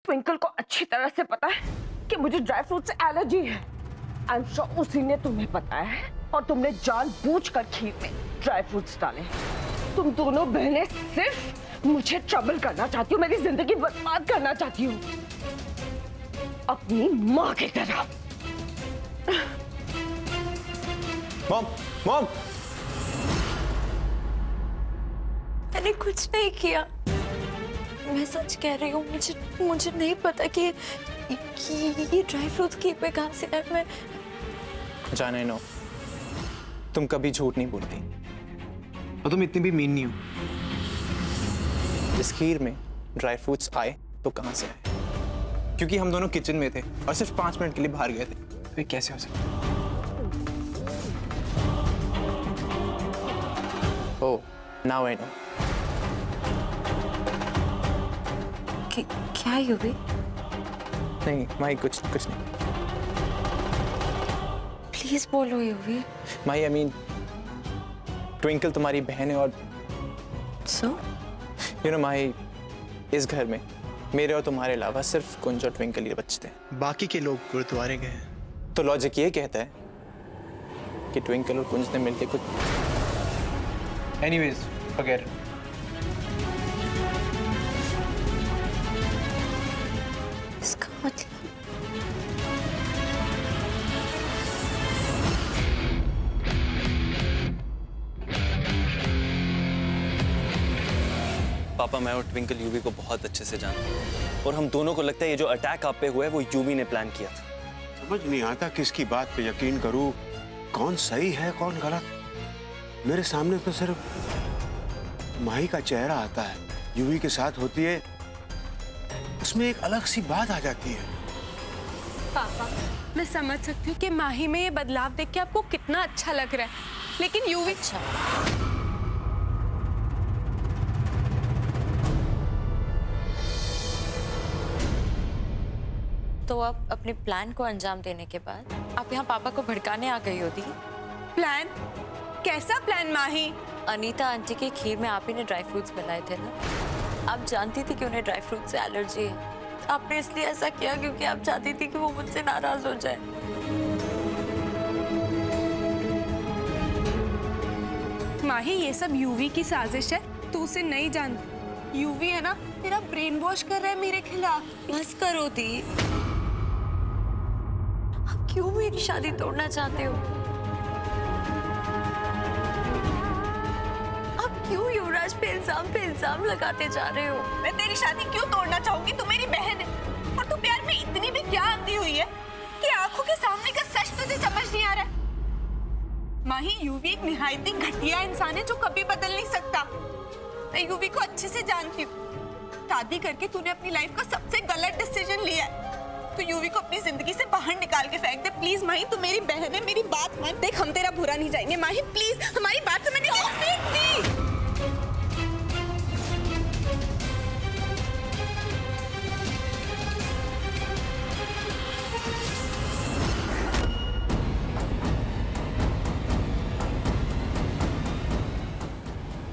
Twinkle को अच्छी तरह से पता है कि मुझे ड्राई फ्रूट से एलर्जी है। आई एम श्योर उसी ने तुम्हें बताया है और तुमने जानबूझकर खीर में ड्राई फ्रूट्स डाले। तुम दोनों बहनें सिर्फ मुझे ट्रबल करना चाहती हो, मेरी जिंदगी बर्बाद करना चाहती हो, अपनी माँ की तरह। मॉम, मॉम, मैंने कुछ नहीं किया, मैं सच कह रही हूँ। मुझे नहीं पता कि ये ड्राई फ्रूट्स की पे कहाँ से है। मैं जाने नो, तुम कभी झूठ नहीं बोलती और तुम इतनी भी मीन नहीं हो। इस खीर में ड्राई फ्रूट्स आए तो कहाँ से आए? क्योंकि हम दोनों किचन में थे और सिर्फ 5 मिनट के लिए बाहर गए थे। तो ये कैसे हो सकता? ओह, नाउ आई नो। क्या यूवी? नहीं माही, कुछ नहीं। प्लीज बोलो UV. Mahi, I mean twinkle तुम्हारी बहन है और सो यू नो माही, इस घर में मेरे और तुम्हारे अलावा सिर्फ कुंज और ट्विंकल ही बचते हैं। बाकी के लोग गुरुद्वारे गए हैं। तो लॉजिक ये कहता है कि ट्विंकल और कुंज ने मिलकर कुछ। Anyways, forget. इसका मतलब पापा, मैं और ट्विंकल यूवी को बहुत अच्छे से जानते हैं और हम दोनों को लगता है ये जो अटैक आप पे हुआ है वो यूवी ने प्लान किया था। समझ नहीं आता किसकी बात पे यकीन करूं, कौन सही है कौन गलत। मेरे सामने तो सिर्फ माही का चेहरा आता है, यूवी के साथ होती है उसमें एक अलग सी बात आ जाती है। पापा, मैं समझ सकती हूँ कि माही में ये बदलाव देख के आपको कितना अच्छा लग रहा है, लेकिन यूवी तो अब अपने प्लान को अंजाम देने के बाद आप यहाँ पापा को भड़काने आ गई होती। प्लान? कैसा प्लान माही? अनीता आंटी की खीर में आप ही ने ड्राई फ्रूट्स बनाए थे ना। आप जानती थी कि उन्हें ड्राई फ्रूट से एलर्जी है। आपने इसलिए ऐसा किया क्योंकि आप चाहती थी कि वो मुझसे नाराज हो जाए। माही, ये सब यूवी की साजिश है, तू उसे नहीं जानती। यूवी है ना, तेरा ब्रेन वॉश कर रहा है मेरे खिलाफ। बस करो दी, आप क्यों मेरी शादी तोड़ना चाहते हो? आप क्यों युवराज पे इल्जाम लगाते जा रहे हो? मैं तेरी शादी क्यों तोड़ना चाहूंगी? तू मेरी बहन है और तू प्यार में इतनी भी क्या अंधी हुई है कि आंखों के सामने का सच तुझे समझ नहीं आ रहा है। माही, यूवी एक निहायत ही घटिया इंसान है जो कभी बदल नहीं सकता। मैं यूवी को अच्छे से जानती हूँ। शादी करके तूने अपनी लाइफ का सबसे गलत डिसीजन लिया है। तो यूवी को अपनी जिंदगी से बाहर निकाल के फेंक दे प्लीज। माही, तू मेरी बहन है, मेरी बात मान। देख, हम तेरा बुरा नहीं चाहेंगे माही, प्लीज हमारी बात समझ।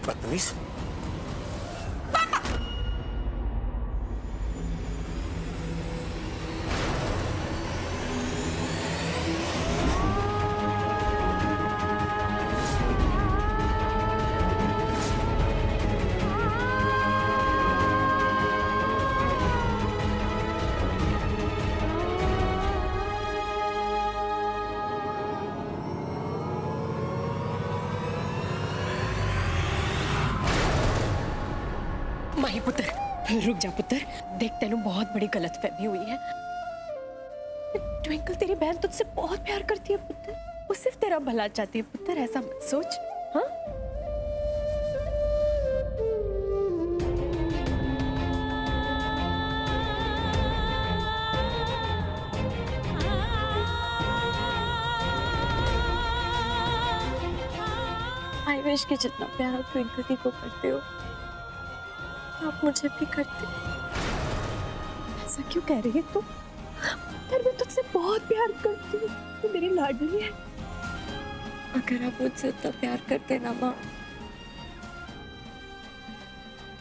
बदतमीज। माही पुत्र, रुक जा पुत्र। देख, तेनू बहुत बड़ी गलतफहमी हुई है। ट्विंकल तेरी बहन तुझसे बहुत प्यार करती है पुत्र। वो सिर्फ तेरा भला चाहती है पुत्र, ऐसा मत सोच। हाँ, आई विश कि जितना प्यार आप ट्विंकल दी को करते हो आप मुझे भी करते। ऐसा क्यों कह रही है तू? पर मैं तुझसे बहुत प्यार करती हूँ, तू मेरी लाडली है। अगर आप मुझसे उतना प्यार करते ना माँ,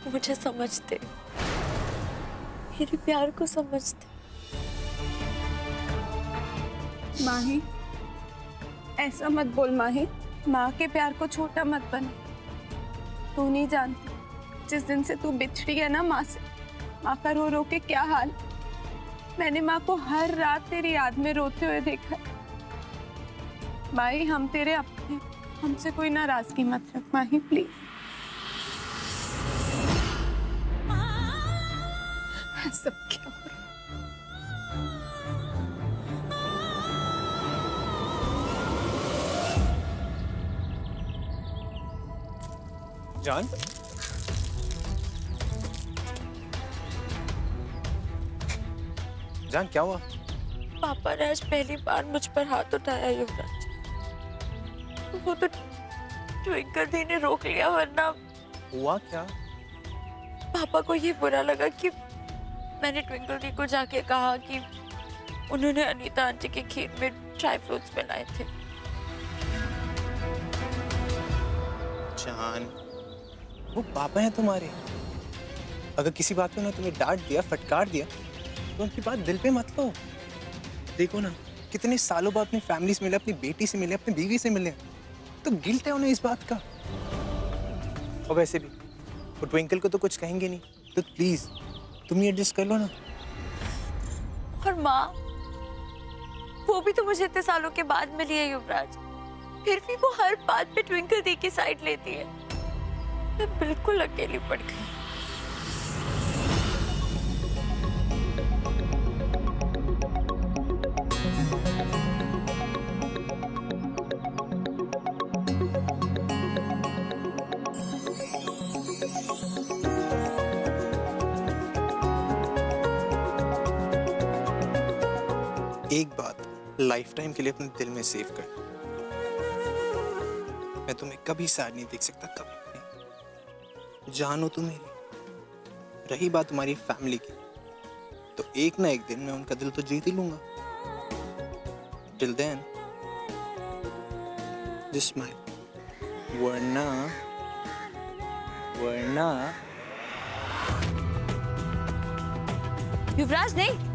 तो मुझे समझते। मेरे प्यार को समझते। माही, ऐसा मत बोल माही। माँ के प्यार को छोटा मत बना। तू नहीं जानती, जिस दिन से तू बिछड़ी है ना माँ से, माँ का रो रो के क्या हाल। मैंने माँ को हर रात तेरी याद में रोते हुए देखा। माही, हम तेरे अपने, हमसे कोई नाराजगी मत रख माही, प्लीज। सब क्या हो रहा है? जान, जान क्या हुआ? पापा ने आज पहली बार मुझ पर हाथ उठाया युवराज। वो तो ट्विंकल दी ने रोक लिया, वरना हुआ क्या? पापा को ये बुरा लगा कि मैंने ट्विंकल दी को जाके कहा कि उन्होंने अनीता आंटी के खेत में ड्राई फ्रूट्स बनाए थे। जान, वो पापा हैं तुम्हारे। अगर किसी बात पे उन्होंने तुम्हें डांट दिया, फटकार दिया, तो उनकी बात दिल पे मत लो। देखो ना, कितने सालों बाद अपनी फैमिली से मिले, अपनी बेटी से मिले, अपनी बीवी से मिले, तो गिल्ट है उन्हें इस बात का। और वैसे भी वो ट्विंकल को तो कुछ कहेंगे नहीं, तो प्लीज तुम ही एडजस्ट कर लो ना। और माँ, वो भी तो मुझे इतने सालों के बाद मिली है युवराज, फिर भी वो हर बात पे ट्विंकल दी की साइड लेती है। मैं बिल्कुल अकेली पड़ गई। एक बात लाइफ टाइम के लिए अपने दिल में सेव कर, मैं तुम्हें कभी सैड नहीं देख सकता, कभी नहीं। जानो तुम मेरी। रही बात तुम्हारी फैमिली की, तो एक ना एक दिन मैं उनका दिल तो जीत ही लूंगा। टिल देन जस्ट स्माइल, वरना युवराज नहीं।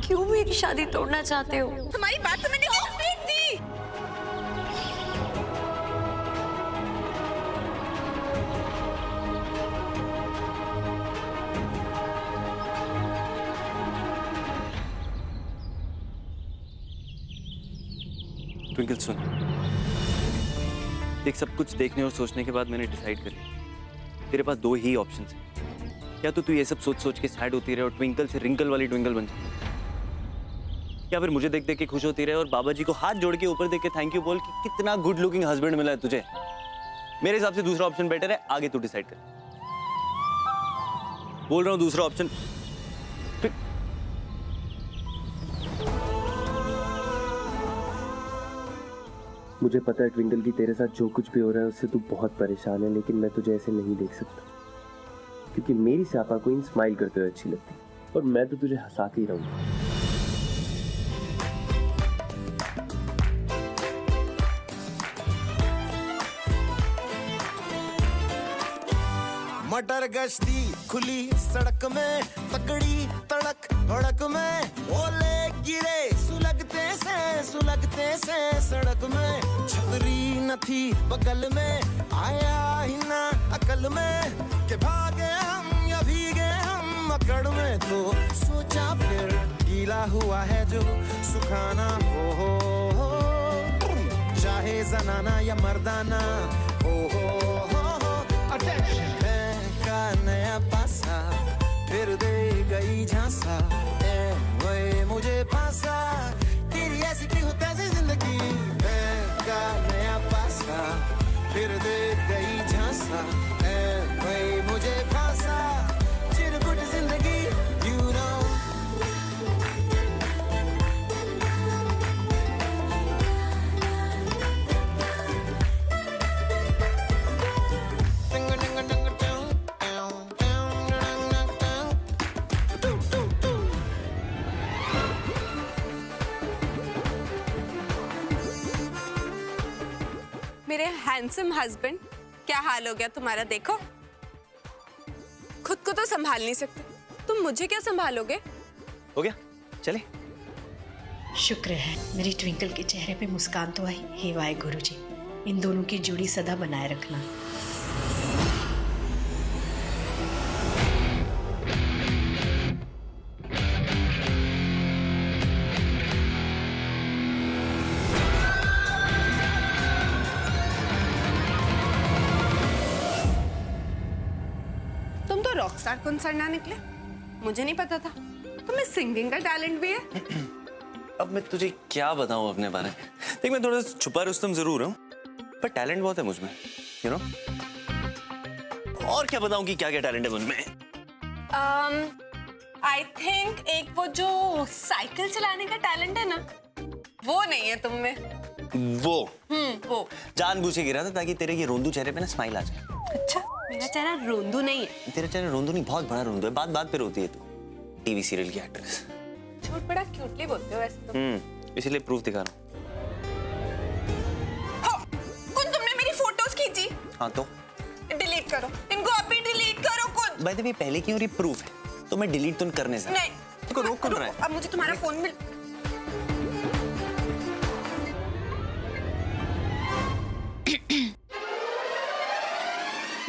क्यों मेरी शादी तोड़ना चाहते हो? तुम्हारी बात तो मैंने कंप्लीट दी। ट्विंकल सुन, देख, सब कुछ देखने और सोचने के बाद मैंने डिसाइड कर लिया। तेरे पास दो ही ऑप्शंस हैं। या तो तू ये सब सोच सोच के सैड होती रहे और ट्विंकल से रिंकल वाली ट्विंकल बन जाए, या फिर मुझे देख देख के खुश होती रहे और बाबा जी को हाथ जोड़ के ऊपर देख के थैंक यू बोल कि कितना गुड लुकिंग हस्बैंड मिला है तुझे। मेरे हिसाब से दूसरा ऑप्शन बेटर है, आगे तू डिसाइड कर। बोल रहा हूँ दूसरा ऑप्शन। मुझे पता है ट्विंकल की तेरे साथ जो कुछ भी हो रहा है उससे तू बहुत परेशान है, लेकिन मैं तुझे ऐसे नहीं देख सकता, क्योंकि मेरी स्यापा क्वीन स्माइल करते हुए अच्छी लगती है और मैं तो तुझे हंसाती रहूंगा। मटर गश्ती खुली सड़क में, तगड़ी तड़क भड़क में, ओले गिरे सुलगते से सड़क में, छतरी न थी बगल में, आया ही ना अकल में कि भागे हम या भीगे हम अकड़ में, तो सोचा फिर गीला हुआ है जो सुखाना हो, चाहे जनाना या मर्दाना हो। नया पासा फिर दे गई झांसा, वही मुझे पासा, तेरी ऐसी की हो तैसी जिंदगी। का नया पासा फिर दे गई झांसा, वही मुझे पासा, चिरकुट जिंदगी, you know। मेरे हैंडसम हस्बैंड, क्या हाल हो गया तुम्हारा देखो। खुद को तो संभाल नहीं सकते, तुम मुझे क्या संभालोगे? हो गया, चले। शुक्र है मेरी ट्विंकल के चेहरे पे मुस्कान तो आई। हे वाहे गुरुजी, इन दोनों की जोड़ी सदा बनाए रखना। तुम तो रॉकस्टार कॉन्सर्ट ना निकले, मुझे नहीं पता था तुम्हें सिंगिंग का टैलेंट भी है। अब मैं तुझे क्या बताऊं अपने बारे में। देख, मैं थोड़ा छुपा रुस्तम जरूर हूँ, पर टैलेंट बहुत है मुझ में, यू नो। और क्या बताऊं कि क्या क्या टैलेंट है मुझ में। आई थिंक एक वो जो साइकिल चलाने का टैलेंट है ना, वो नहीं है तुम में। वो जानबूझ के गिरा था ताकि तेरे ये रोंदू चेहरे पे ना स्माइल आ जाए। अच्छा, मेरा चेहरा रोंदू नहीं है। तेरा चेहरा रोंदू नहीं, बहुत बड़ा रोंदू है। बात बात पे रोती है तू, टीवी सीरियल की एक्ट्रेस। झूठ बड़ा क्यूटली बोलते हो वैसे तुम। इसीलिए प्रूफ दिखा रहा हूँ। कौन तुमने मेरी फोटोज खींची? हाँ तो डिलीट करो इनको, अभी डिलीट करो खुद। बाय द वे, पहले की और ये प्रूफ है, तो मैं डिलीट तो करने से नहीं, देखो रोक कौन रहा है। अब मुझे तुम्हारा फोन मिल।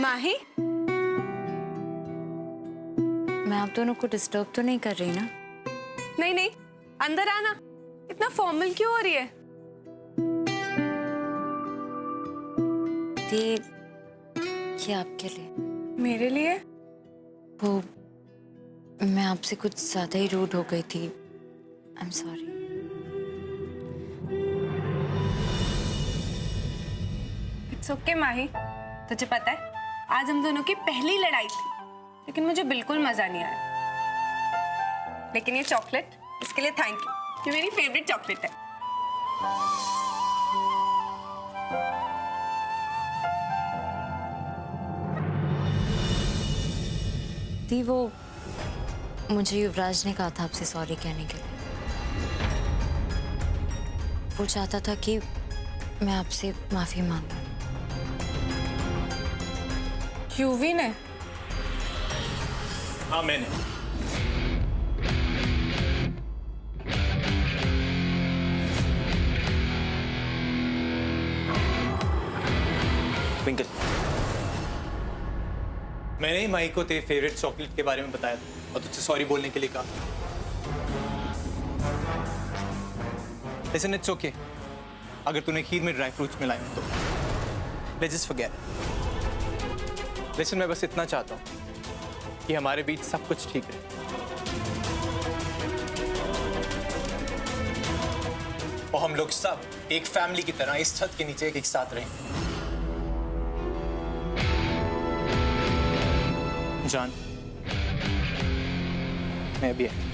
माही, मैं आप दोनों को डिस्टर्ब तो नहीं कर रही ना? नहीं नहीं, अंदर आना। इतना फॉर्मल क्यों हो रही है? ये आपके लिए। मेरे लिए? वो मैं आपसे कुछ ज्यादा ही रूड हो गई थी। I am sorry. It's okay Mahi. तुझे पता है आज हम दोनों की पहली लड़ाई थी, लेकिन मुझे बिल्कुल मजा नहीं आया। लेकिन ये चॉकलेट, इसके लिए थैंक यू, ये मेरी फेवरेट चॉकलेट है। दी, वो मुझे युवराज ने कहा था आपसे सॉरी कहने के लिए। वो चाहता था कि मैं आपसे माफी मांगूं। यूवी ने? हाँ मैंने। ट्विंकल, मैंने ही माही को तेरे फेवरेट चॉकलेट के बारे में बताया था और तुझसे सॉरी बोलने के लिए कहा। Listen, it's okay. अगर तूने खीर में ड्राई फ्रूट्स मिलाए हो तो let's just forget it. Listen, मैं बस इतना चाहता हूँ कि हमारे बीच सब कुछ ठीक रहे और हम लोग सब एक फैमिली की तरह इस छत के नीचे एक साथ रहें। जान, मैं भी है।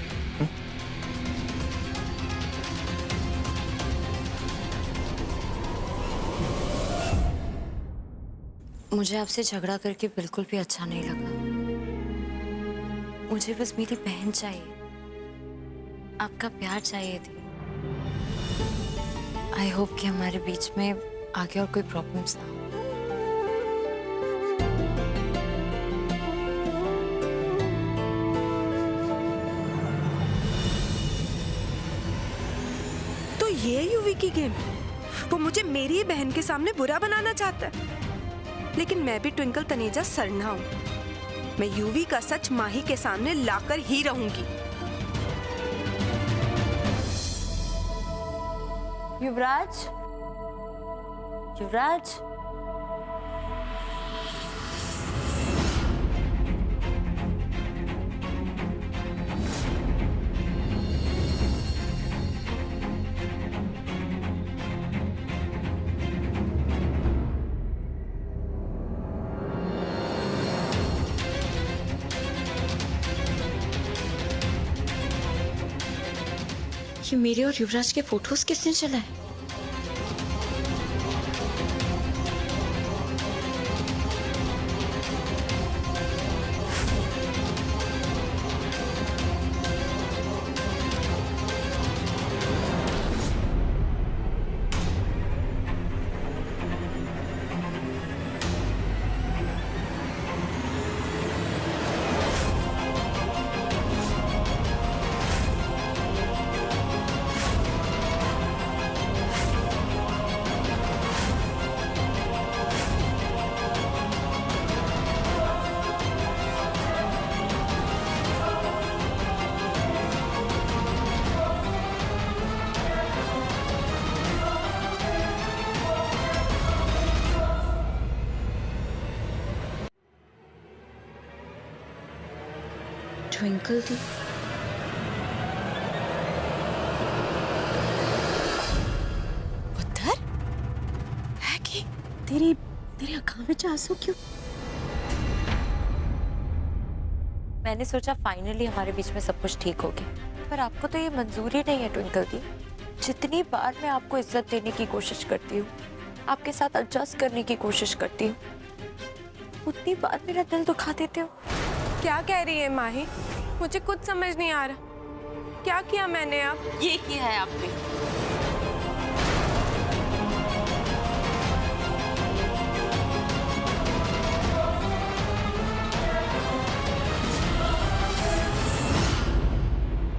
मुझे आपसे झगड़ा करके बिल्कुल भी अच्छा नहीं लगा। मुझे बस मेरी बहन चाहिए, आपका प्यार चाहिए थी। आई होप कि हमारे बीच में आगे और कोई प्रॉब्लम्स ना हो। तो ये यूवी की गेम, वो मुझे मेरी ही बहन के सामने बुरा बनाना चाहता है। लेकिन मैं भी ट्विंकल तनेजा सरना हूं। मैं यूवी का सच माही के सामने लाकर ही रहूंगी। युवराज, युवराज, ये मेरे और युवराज के फोटोज किसने चलाए? ट्विंकल दी। पुत्र है कि तेरी तेरी आंखों में आंसू क्यों? मैंने सोचा फाइनली हमारे बीच में सब कुछ ठीक हो गया, पर आपको तो ये मंजूर ही नहीं है ट्विंकल दी। जितनी बार मैं आपको इज्जत देने की कोशिश करती हूँ, आपके साथ एडजस्ट करने की कोशिश करती हूँ, उतनी बार मेरा दिल दुखा देते हो। क्या कह रही है माही? मुझे कुछ समझ नहीं आ रहा। क्या किया मैंने? अब ये किया है आपने।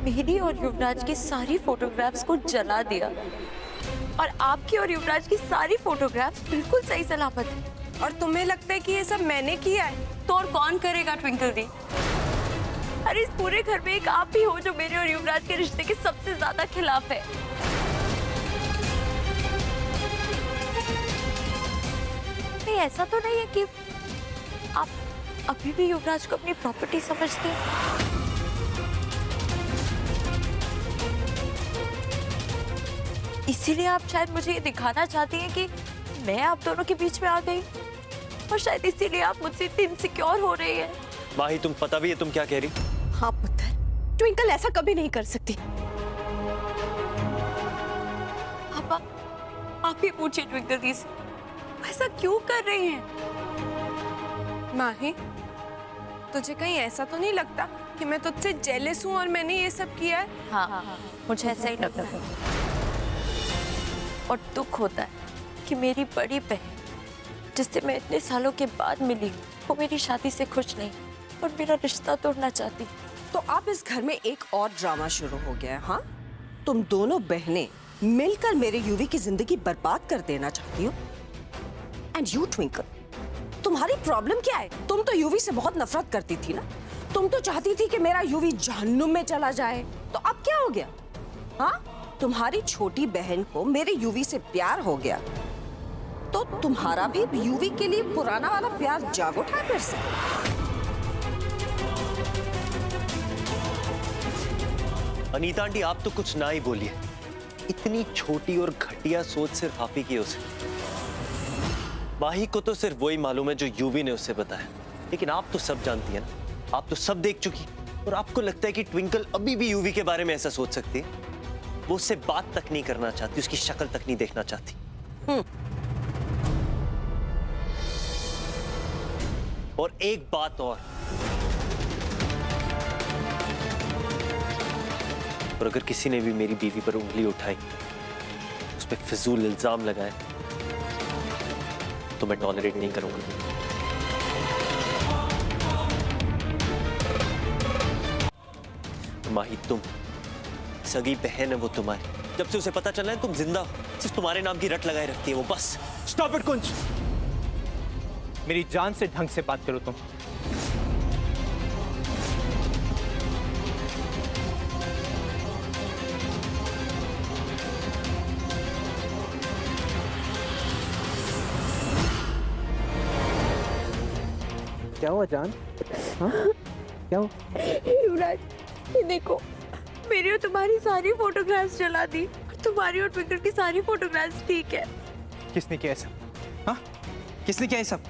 मेरी और युवराज की सारी फोटोग्राफ्स को जला दिया और आपकी और युवराज की सारी फोटोग्राफ्स बिल्कुल सही सलामत है। और तुम्हें लगता है कि ये सब मैंने किया है? तो और कौन करेगा ट्विंकल दी? अरे इस पूरे घर में एक आप ही हो जो मेरे और युवराज के रिश्ते के सबसे ज्यादा खिलाफ है। नहीं, ऐसा तो नहीं है कि आप अभी भी युवराज को अपनी प्रॉपर्टी समझते हैं? इसीलिए आप शायद मुझे ये दिखाना चाहती हैं कि मैं आप दोनों के बीच में आ गई, और शायद इसीलिए आप मुझसे इतनी इनसिक्योर हो रही है। माही, तुम पता भी है तुम क्या कह रही? हाँ पुत्र, ट्विंकल ऐसा कभी नहीं कर सकती। आप ही पूछिए ट्विंकल दी से, ऐसा क्यों कर रही हैं? माही, तुझे कहीं ऐसा तो नहीं लगता कि मैं तुझसे जेलस हूँ और मैंने ये सब किया है? हाँ, मुझे ऐसा ही लगता है। और दुख होता है कि मेरी बड़ी बहन, जिससे मैं इतने सालों के बाद मिली हूँ, वो मेरी शादी से खुश नहीं और मेरा रिश्ता तोड़ना चाहती। तो आप इस घर में एक और ड्रामा शुरू हो गया है। हाँ, तुम दोनों बहनें मिलकर मेरे यूवी की जिंदगी बर्बाद कर देना चाहती हो। एंड यू ट्विंकल, तुम्हारी प्रॉब्लम क्या है? तुम तो यूवी से बहुत नफरत करती थी ना। तुम तो चाहती थी कि मेरा यूवी जहन्नुम में चला जाए। तो अब क्या हो गया? हाँ, तुम्हारी छोटी बहन को मेरे यूवी से प्यार हो गया, तो तुम्हारा भी यूवी के लिए पुराना वाला प्यार जाग उठा फिर से। अनीता आंटी, आप तो कुछ ना ही बोलिए। इतनी छोटी और घटिया सोच सिर्फ आप ही की है उसे। माही को तो सिर्फ वही मालूम है जो यूवी ने उससे बताया, लेकिन आप तो सब जानती है ना, आप तो सब देख चुकी। और आपको लगता है कि ट्विंकल अभी भी यूवी के बारे में ऐसा सोच सकती है? वो उससे बात तक नहीं करना चाहती, उसकी शक्ल तक नहीं देखना चाहती। और एक बात और अगर किसी ने भी मेरी बीवी पर उंगली उठाई, उस पर फिजूल इल्जाम लगाए, तो मैं टॉलरेट नहीं करूंगा। माही, तुम सगी बहन है वो तुम्हारी। जब से उसे पता चला है तुम जिंदा हो, सिर्फ तुम्हारे नाम की रट लगाए रखती है वो, बस। स्टॉप इट कुंज, मेरी जान से ढंग से बात करो तुम। क्या हुआ जान? हाँ, क्या हुआ? युवराज, ये देखो, मेरी और तुम्हारी सारी फोटोग्राफ्स जला दी। तुम्हारी और ट्विंकल की सारी फोटोग्राफ्स ठीक है। किसने किया सब? हाँ, किसने किया सब?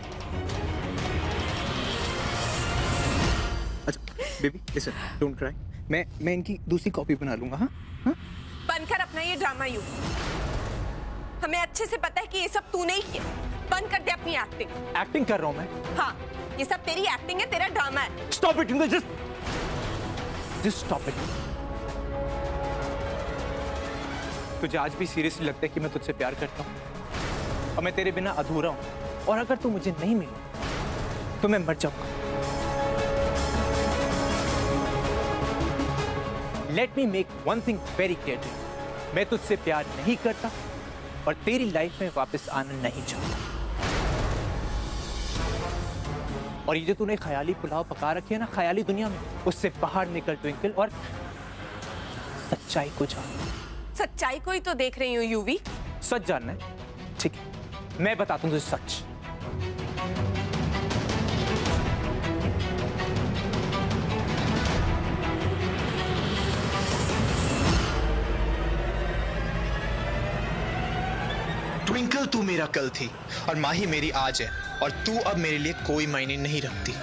अच्छा बेबी, लिसन, डोंट क्राई। मैं इनकी दूसरी कॉपी बना लूंगा। हाँ हाँ, बंद कर अपना ये ड्रामा। यू, हमें अच्छे से पता है कि ये सब तूने ही किया। बंद कर दे अपनी एक्टिंग। एक्टिंग कर रहा हूँ मैं? हाँ, ये सब तेरी एक्टिंग है, तेरा ड्रामा है। Stop it, just stop it. तुझे आज भी सीरियसली लगता है कि मैं तुझसे प्यार करता हूँ और मैं तेरे बिना अधूरा हूँ, और अगर तू मुझे नहीं मिले तो मैं मर जाऊंगा। Let me make one thing very clear to you, मैं तुझसे प्यार नहीं करता और तेरी लाइफ में वापस आना नहीं चाहता। और ये जो तूने ख्याली पुलाव पका रखे है ना ख्याली दुनिया में, उससे बाहर निकल ट्विंकल और सच्चाई को जान। सच्चाई को ही तो देख रही हूँ यूवी। सच जानना है? ठीक है, मैं बताता हूँ तुझे सच। ट्विंकल तू मेरा कल थी और माही मेरी आज है, और तू अब मेरे लिए कोई मायने नहीं रखती।